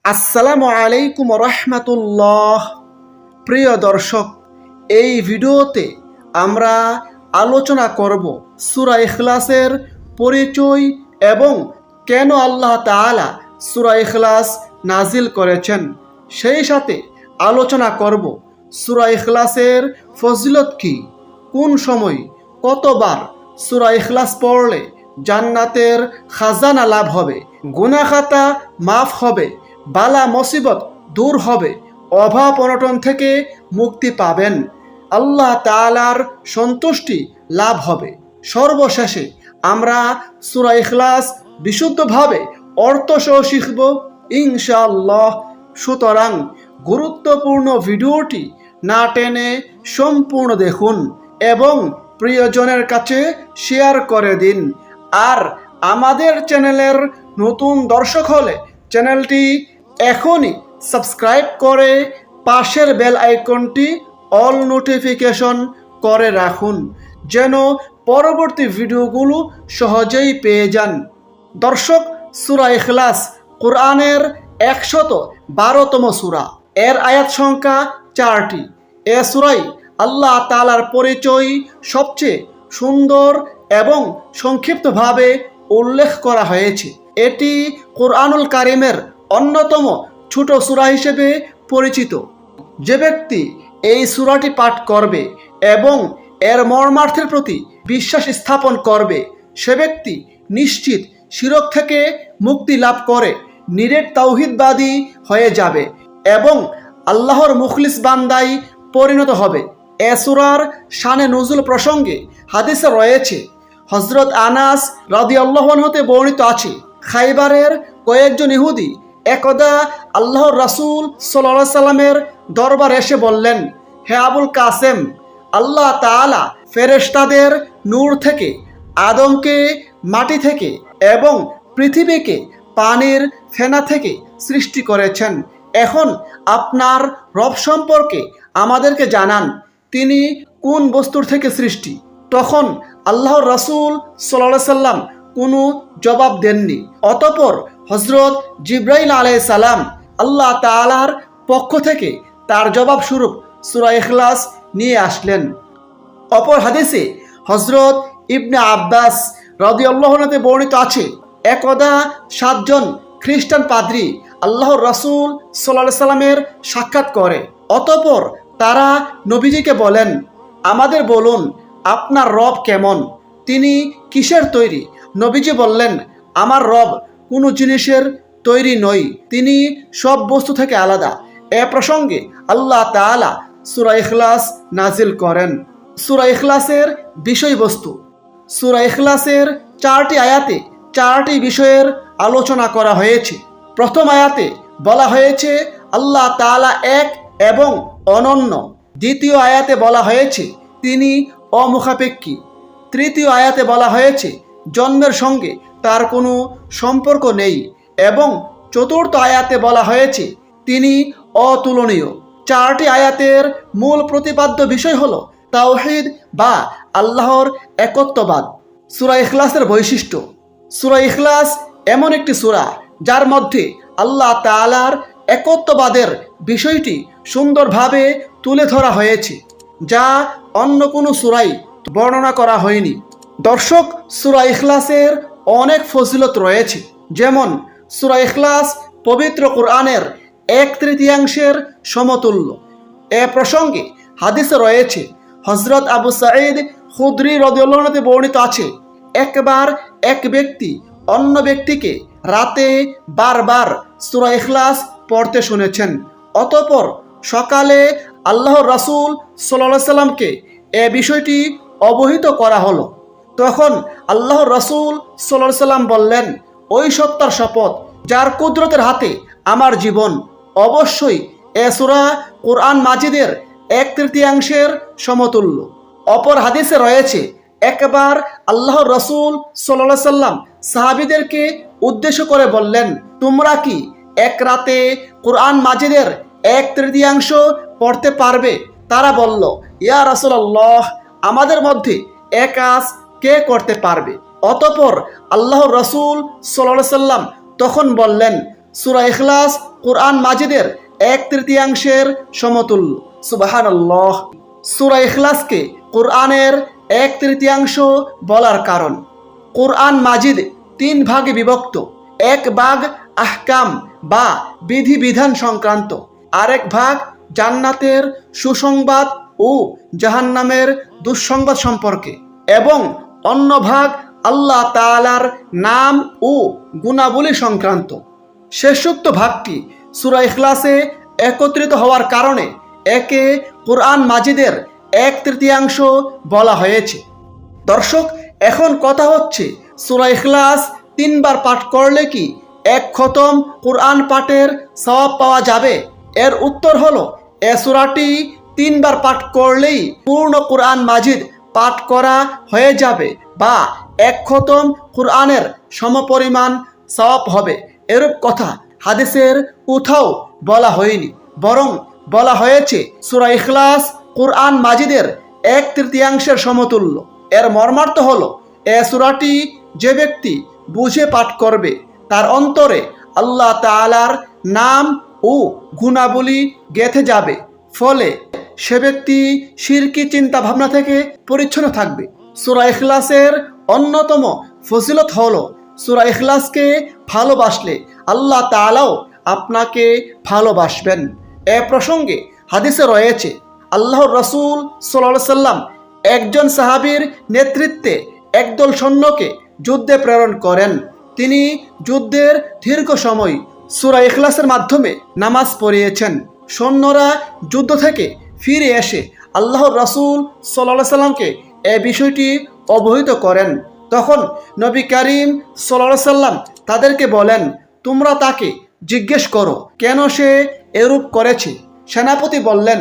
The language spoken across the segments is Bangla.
আসসালামু আলাইকুম রহমতুল্লাহ। প্রিয় দর্শক, এই ভিডিওতে আমরা আলোচনা করব সূরা ইখলাসের পরিচয় এবং কেন আল্লাহ তাআলা সূরা ইখলাস নাজিল করেছেন। সেই সাথে আলোচনা করব সূরা ইখলাসের ফজিলত কি, কোন সময় কতবার সূরা ইখলাস পড়লে জান্নাতের খাজানা লাভ হবে, গুনাহ খাতা মাফ হবে, বালা মুসিবত দূর হবে, অভাব অনটন থেকে মুক্তি পাবেন, আল্লাহ তাআলার সন্তুষ্টি লাভ হবে। সর্বশেষে আমরা সূরা ইখলাস বিশুদ্ধভাবে অর্থসহ শিখব ইনশাআল্লাহ। সুতরাং গুরুত্বপূর্ণ ভিডিওটি না টেনে সম্পূর্ণ দেখুন এবং প্রিয়জনের কাছে শেয়ার করে দিন। আর আমাদের চ্যানেলের নতুন দর্শক হলে চ্যানেলটি এখনই সাবস্ক্রাইব করে পাশের বেল আইকনটি অল নোটিফিকেশন করে রাখুন, যেন পরবর্তী ভিডিওগুলো সহজেই পেয়ে যান। দর্শক, সূরা ইখলাস কোরআনের 112তম সূরা। এর আয়াত সংখ্যা 4টি। এ সূরায় আল্লাহ তাআলার পরিচয় সবচেয়ে সুন্দর এবং সংক্ষিপ্তভাবে উল্লেখ করা হয়েছে। এটি কোরআনুল কারিমের অন্যতম ছোট সূরা হিসেবে পরিচিত। যে ব্যক্তি এই সূরাটি পাঠ করবে এবং এর মর্মার্থের প্রতি বিশ্বাস স্থাপন করবে, সে ব্যক্তি নিশ্চিত শিরক থেকে মুক্তি লাভ করে নিরেট তাওহীদবাদী হয়ে যাবে এবং আল্লাহর মুখলিস বান্দায় পরিণত হবে। এ সূরার শানে নুজুল প্রসঙ্গে হাদিসে রয়েছে, হযরত আনাস রাদিয়াল্লাহু আনহু হতে বর্ণিত আছে, খাইবারের কয়েকজন ইহুদি একদা আল্লাহর রাসূল সাল্লাল্লাহু আলাইহি সাল্লামের দরবারে এসে বললেন, হে আবুল কাসেম, আল্লাহ তাআলা ফেরেশতাদের নূর থেকে, আদমকে মাটি থেকে এবং পৃথিবীকে পানির ফেনা থেকে সৃষ্টি করেছেন। এখন আপনার রব সম্পর্কে আমাদেরকে জানান, তিনি কোন বস্তুর থেকে সৃষ্টি? তখন আল্লাহর রাসূল সাল্লাল্লাহু আলাইহি সাল্লাম কোনো জবাব দেননি। অতঃপর হযরত জিবরাইল আলাইহিস সালাম আল্লাহ তাআলার পক্ষ থেকে তার জবাব স্বরূপ সূরা ইখলাস নিয়ে আসলেন। অপর হাদিসে হযরত ইবনে আব্বাস রাদিয়াল্লাহু আনহু বর্ণিত আছে, একদা 7 জন খ্রিস্টান পাদ্রী আল্লাহর রাসূল সাল্লাল্লাহু আলাইহি সাল্লামের সাক্ষাৎ করে। অতঃপর তারা নবীজিকে বলেন, আমাদের বলুন আপনার রব কেমন, তিনি কিসের তৈরি? নবীজি বললেন, আমার রব কোনো জিনিসের তৈরি নয়, তিনি সব বস্তু থেকে আলাদা। এ প্রসঙ্গে আল্লাহ তাআলা সূরা ইখলাস নাজিল করেন। সূরা ইখলাসের বিষয়বস্তু। সূরা ইখলাসের 4টি আয়াতে 4টি বিষয়ের আলোচনা করা হয়েছে। প্রথম আয়াতে বলা হয়েছে আল্লাহ তাআলা এক এবং অনন্য। দ্বিতীয় আয়াতে বলা হয়েছে তিনি অমুখাপেক্ষী। তৃতীয় আয়াতে বলা হয়েছে জন্মের সঙ্গে তার কোনো সম্পর্ক নেই এবং চতুর্থ আয়াতে বলা হয়েছে তিনি অতুলনীয়। 4টি আয়াতের মূল প্রতিপাদ্য বিষয় হলো তাওহীদ বা আল্লাহর একত্ববাদ। সূরা ইখলাসের বৈশিষ্ট্য। সূরা ইখলাস এমন একটি সূরা যার মধ্যে আল্লাহ তাআলার একত্ববাদের বিষয়টি সুন্দরভাবে তুলে ধরা হয়েছে, যা অন্য কোনো সূরায় বর্ণনা করা হয়নি। দর্শক, সূরা ইখলাসের অনেক ফজিলত রয়েছে, যেমন সূরা ইখলাস পবিত্র কোরআনের 1/3 সমতুল্য। এ প্রসঙ্গে হাদিসে রয়েছে, হযরত আবু সাঈদ খুদরি রাদিয়াল্লাহু আনহু বর্ণিত আছে, একবার এক ব্যক্তি অন্য ব্যক্তিকে রাতে বারবার সূরা ইখলাস পড়তে শুনেছেন। অতঃপর সকালে আল্লাহর রাসূল সাল্লাল্লাহু আলাইহি সাল্লামকে এ বিষয়টি অবহিত করা হলো। তখন আল্লাহর রাসূল সাল্লাল্লাহু আলাইহি সাল্লাম বললেন, ওই সত্তার শপথ যার কুদরতের হাতে আমার জীবন, অবশ্যই এ সূরা কোরআন মাজিদের 1/3 সমতুল্য। অপর হাদিসে রয়েছে, একবার আল্লাহর রাসূল সাল্লাল্লাহু আলাইহি সাল্লাম সাহাবীদেরকে উদ্দেশ্য করে বললেন, তোমরা কি এক রাতে কোরআন মাজিদের 1/3 পড়তে পারবে? তারা বলল, ইয়া রাসূলুল্লাহ, আমাদের মধ্যে এ কাজ কে করতে পারবে? অতঃপর আল্লাহর রাসূল সাল্লাল্লাহু আলাইহি সাল্লাম তখন বললেন, সূরা ইখলাস কোরআন মাজিদের 1/3 সমতুল্য। সুবহানাল্লাহ। সূরা ইখলাসকে কোরআনের 1/3 বলার কারণ, কোরআন মাজিদ 3 ভাগে বিভক্ত। এক ভাগ আহকাম বা বিধিবিধান সংক্রান্ত, আরেক ভাগ জান্নাতের সুসংবাদ ও জাহান্নামের দুঃসংবাদ সম্পর্কে, এবং অন্য ভাগ আল্লাহ তাআলার নাম ও গুণাবলী সংক্রান্ত। শেষোক্ত ভাগটি সূরা ইখলাসে একত্রিত হওয়ার কারণে একে কোরআন মাজিদের 1/3 বলা হয়েছে। দর্শক, এখন কথা হচ্ছে, সূরা ইখলাস 3 বার পাঠ করলে কি 1 খতম কোরআন পাঠের সওয়াব পাওয়া যাবে? এর উত্তর হলো, এ সূরাটি 3 বার পাঠ করলেই পূর্ণ কোরআন মাজিদ পাঠ করা হয়ে যাবে, বা 1 খতম কোরআনের সমপরিমাণ সওয়াব হবে। এরূপ কথা হাদিসের কোথাও বলা হয়নি, বরং বলা হয়েছে সূরা ইখলাস কোরআন মাজিদের 1/3 সমতুল্য। এর মর্মার্থ হলো, এ সূরাটি যে ব্যক্তি বুঝে পাঠ করবে তার অন্তরে আল্লাহ তাআলার নাম ও গুণাবলী গেঁথে যাবে, ফলে সে ব্যক্তি শিরকি চিন্তা ভাবনা থেকে পরিচ্ছন্ন থাকবে। সূরা ইখলাসের অন্যতম ফজিলত হলো, সূরা ইখলাসকে ভালোবাসলে আল্লাহ তাআলাও আপনাকে ভালোবাসবেন। এ প্রসঙ্গে হাদিসে রয়েছে, আল্লাহর রাসূল সাল্লাল্লাহু আলাইহি সাল্লাম একজন সাহাবীর নেতৃত্বে একদল সৈন্যকে যুদ্ধে প্রেরণ করেন। তিনি যুদ্ধের দীর্ঘ সময় সূরা ইখলাসের মাধ্যমে নামাজ পড়িয়েছেন। সৈন্যরা যুদ্ধ থেকে ফিরে এসে আল্লাহর রাসূল সাল্লাল্লাহু আলাইহি সাল্লামকে এই বিষয়টি অবহিত করেন। তখন নবী করিম সাল্লাল্লাহু আলাইহি সাল্লাম তাদেরকে বলেন, তোমরা তাকে জিজ্ঞেস করো কেন সে এরূপ করেছে। সেনাপতি বললেন,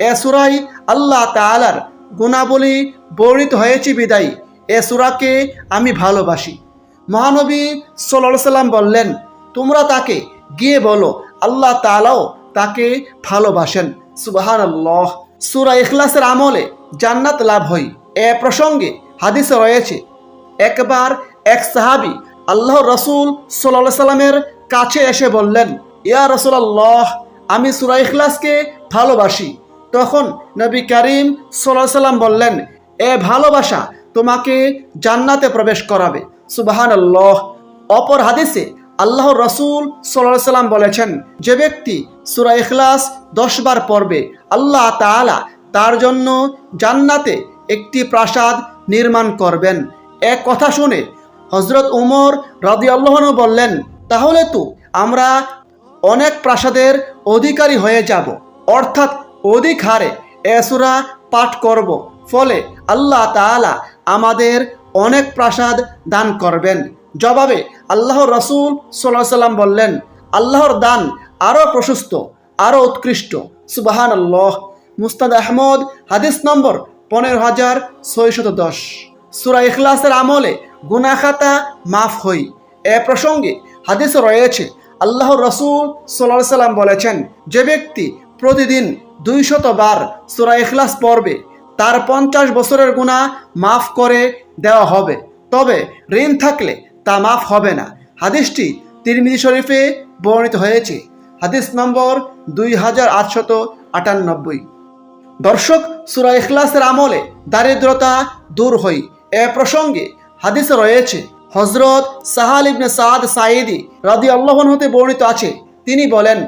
এ সূরায় আল্লাহ তাআলার গুণাবলী বর্ণিত হয়েছে বিদায় এ সূরাকে আমি ভালোবাসি। মহানবী সাল্লাল্লাহু আলাইহি সাল্লাম বললেন, তোমরা তাকে গিয়ে বলো আল্লাহ তাআলাও তাকে ভালোবাসেন। সুবহানাল্লাহ। সূরা ইখলাসের আমলে জান্নাত লাভ হয়। এ প্রসঙ্গে হাদিসে রয়েছে, একবার এক সাহাবী আল্লাহর রাসূল সাল্লাল্লাহু আলাইহি সাল্লামের কাছে এসে বললেন, ইয়া রাসূলুল্লাহ, আমি সূরা ইখলাসকে ভালোবাসি। তখন নবী করিম সাল্লাল্লাহু আলাইহি সাল্লাম বললেন, এ ভালোবাসা তোমাকে জান্নাতে প্রবেশ করাবে। সুবহানাল্লাহ। অপর হাদিসে আল্লাহর রাসূল সাল্লাল্লাহু আলাইহি সাল্লাম বলেছেন, যে ব্যক্তি সূরা ইখলাস 10 বার পড়বে আল্লাহ তাআলা তার জন্য জান্নাতে একটি প্রাসাদ নির্মাণ করবেন। এক কথা শুনে হযরত ওমর রাদিয়াল্লাহু আনহু বললেন, তাহলে তো আমরা অনেক প্রাসাদের অধিকারী হয়ে যাব, অর্থাৎ অধিক হারে এ সূরা পাঠ করব, ফলে আল্লাহ তাআলা আমাদের অনেক প্রাসাদ দান করবেন। জবাবে আল্লাহর রাসূল সাল্লাল্লাহু আলাইহি সাল্লাম বললেন, আল্লাহর দান আরও প্রশস্ত, আরও উৎকৃষ্ট। সুবহানাল্লাহ। মুসনাদ আহমদ হাদিস নম্বর 15610। সূরা ইখলাসের আমলে গুনাহ খাতা মাফ হয়। এ প্রসঙ্গে হাদিসে রয়েছে, আল্লাহর রাসূল সাল্লাল্লাহু আলাইহি সাল্লাম বলেছেন, যে ব্যক্তি প্রতিদিন 200 বার সূরা ইখলাস পড়বে তার 50 বছরের গুনাহ মাফ করে দেওয়া হবে, তবে ঋণ থাকলে তা মাফ হবে না। হাদিসটি তিরমিজি শরীফে বর্ণিত হয়েছে, হাদিস নম্বর 2898। দর্শক, সূরা ইখলাসের আমলে দারিদ্রতা দূর হয়। এ প্রসঙ্গে হাদিসে রয়েছে, হযরত সাহাল ইবনে সাদ সাঈদী রাদিয়াল্লাহু আনহু হতে বর্ণিত আছে, তিনি বলেন,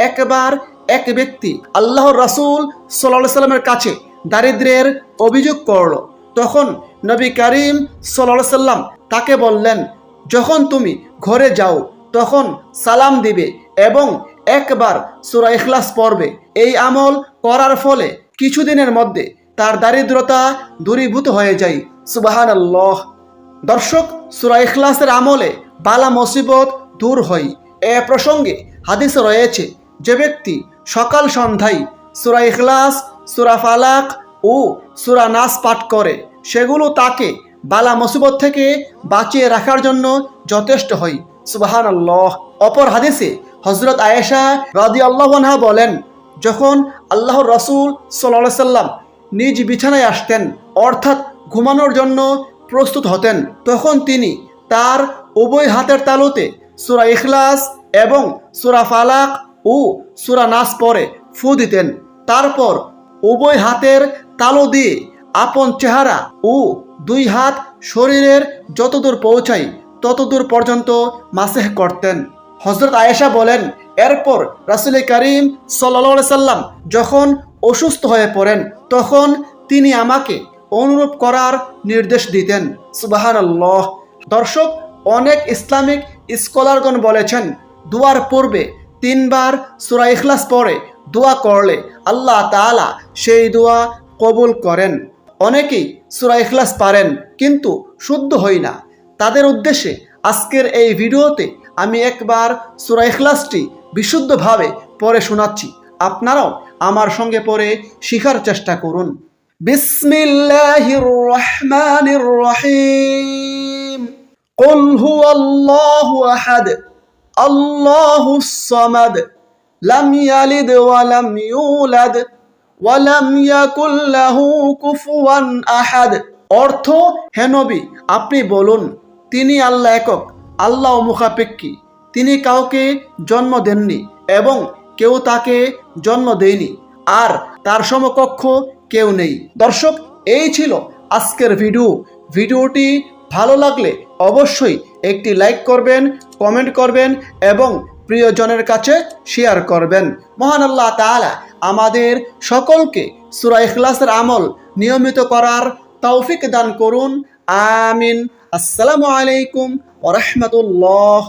একবার এক ব্যক্তি আল্লাহর রাসূল সাল্লাল্লাহু আলাইহি সাল্লামের কাছে দারিদ্র্যের অভিযোগ করল। তখন নবী করিম সাল্লাল্লাহু আলাইহি সাল্লাম তাকে বললেন, যখন তুমি ঘরে যাও তখন সালাম দিবে এবং একবার সূরা ইখলাস পড়বে। এই আমল করার ফলে কিছুদিনের মধ্যে তার দারিদ্রতা দূরীভূত হয়ে যায়। সুবহানাল্লাহ। দর্শক, সূরা ইখলাসের আমলে বালা মুসিবত দূর হয়। এ প্রসঙ্গে হাদিসে রয়েছে, যে ব্যক্তি সকাল সন্ধ্যায় সূরা ইখলাস, সূরা ফালাক ও সূরা নাস পাঠ করে সেগুলো তাকে বালা মুসিবত থেকে বাঁচিয়ে রাখার জন্য যথেষ্ট হয়। সুবহানাল্লাহ। অপর হাদিসে হযরত আয়েশা রাদিয়াল্লাহু আনহা বলেন, যখন আল্লাহর রাসূল সাল্লাল্লাহু আলাইহি সাল্লাম নিজ বিছানায় আসতেন, অর্থাৎ ঘুমানোর জন্য প্রস্তুত হতেন, তখন তিনি তার উভয় হাতের তালুতে সূরা ইখলাস এবং সূরা ফালাক ও সূরা নাস পড়ে ফু দিতেন। তারপর উভয় হাতের তালু দিয়ে আপন চেহারা ও দুই হাত শরীরের যতদূর পৌঁছায় ততদূর পর্যন্ত মাসেহ করতেন। হযরত আয়েশা বলেন, এরপর রাসূল করিম সাল্লাল্লাহু আলাইহি সাল্লাম যখন অসুস্থ হয়ে পড়েন তখন তিনি আমাকে অনুরূপ করার নির্দেশ দিতেন। সুবহানাল্লাহ। দর্শক, অনেক ইসলামিক স্কলারগণ বলেছেন দোয়ার পূর্বে 3 বার সূরা ইখলাস পড়ে দোয়া করলে আল্লাহ তাআলা সেই দোয়া কবুল করেন। অনেকেই সূরা ইখলাস পারেন কিন্তু শুদ্ধ হয় না। তাদের উদ্দেশ্যে আজকের এই ভিডিওতে আমি একবার সূরা ইখলাসটি বিশুদ্ধভাবে পড়ে শোনাচ্ছি। আপনারাও আমার সঙ্গে পড়ে শেখার চেষ্টা করুন। বিসমিল্লাহির রহমানির রহিম। কুল হুয়াল্লাহু আহাদ, আল্লাহুস সামাদ, লাম ইয়ালিদ ওয়া লাম ইউলাদ ওয়া লাম ইয়াকুল লাহু কুফুয়ান আহাদ। অর্থ, হে নবী, আপনি বলুন, তিনি আল্লাহ একক, আল্লাহ মুখাপেক্ষী, তিনি কাউকে জন্ম দেননি এবং কেউ তাকে জন্ম দেয়নি, আর তার সমকক্ষ কেউ নেই। দর্শক, এই ছিল আজকের ভিডিওটি ভালো লাগলে অবশ্যই একটি লাইক করবেন, কমেন্ট করবেন এবং প্রিয়জনের কাছে শেয়ার করবেন। মহান আল্লাহ তাআলা আমাদের সকলকে সূরা ইখলাসের আমল নিয়মিত করার তৌফিক দান করুন। আমিন। আসসালামু আলাইকুম ওয়া রাহমাতুল্লাহ।